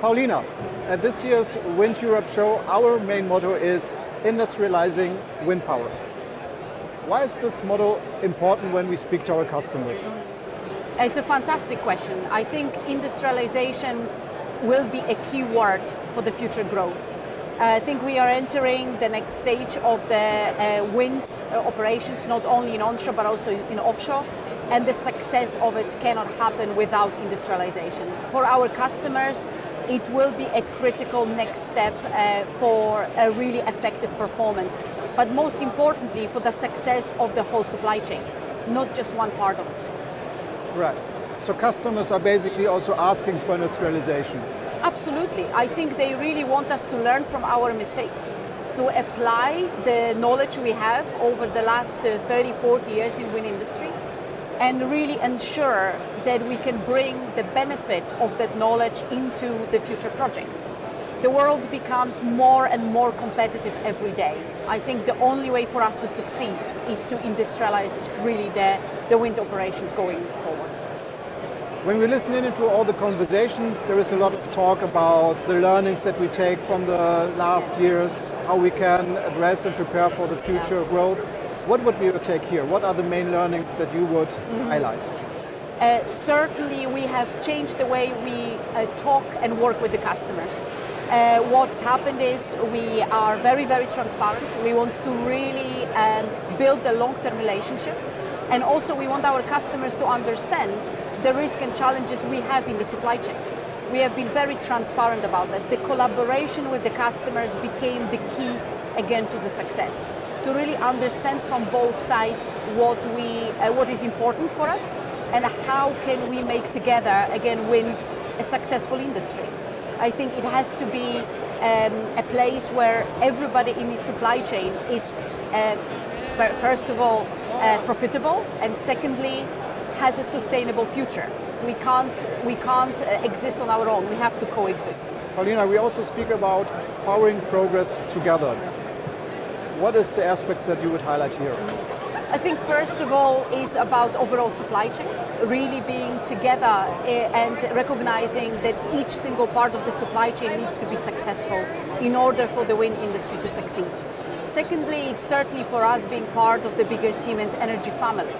Paulina, at this year's WindEurope show, our main motto is industrializing wind power. Why is this motto important when we speak to our customers? It's a fantastic question. I think industrialization will be a key word for the future growth. I think we are entering the next stage of the wind operations, not only in onshore but also in offshore, and the success of it cannot happen without industrialization. For our customers, it will be a critical next step for a really effective performance, but most importantly for the success of the whole supply chain, not just one part of it. Right. So customers are basically also asking for industrialization. Absolutely. I think they really want us to learn from our mistakes, to apply the knowledge we have over the last 30, 40 years in wind industry, and really ensure that we can bring the benefit of that knowledge into the future projects. The world becomes more and more competitive every day. I think the only way for us to succeed is to industrialize really the wind operations going forward. When we listen into all the conversations, there is a lot of talk about the learnings that we take from the last years, how we can address and prepare for the future growth. What would be your take here? What are the main learnings that you would highlight? Certainly we have changed the way we talk and work with the customers. What's happened is we are very, very transparent. We want to really build a long-term relationship. And also we want our customers to understand the risk and challenges we have in the supply chain. We have been very transparent about that. The collaboration with the customers became the key, again, to the success. To really understand from both sides what is important for us and how can we make together, again, wind a successful industry. I think it has to be a place where everybody in the supply chain is, first of all, profitable, and secondly, has a sustainable future. We can't exist on our own. We have to coexist. Paulina, we also speak about powering progress together. What is the aspects that you would highlight here? I think first of all is about overall supply chain, really being together and recognizing that each single part of the supply chain needs to be successful in order for the wind industry to succeed. Secondly, it's certainly for us being part of the bigger Siemens energy family.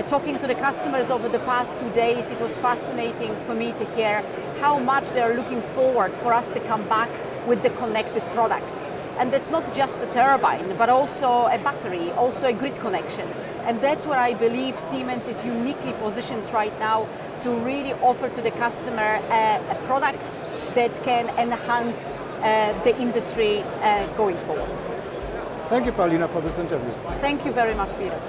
Talking to the customers over the past 2 days, it was fascinating for me to hear how much they are looking forward for us to come back with the connected products. And that's not just a turbine, but also a battery, also a grid connection. And that's where I believe Siemens is uniquely positioned right now to really offer to the customer a product that can enhance the industry going forward. Thank you, Paulina, for this interview. Thank you very much, Peter.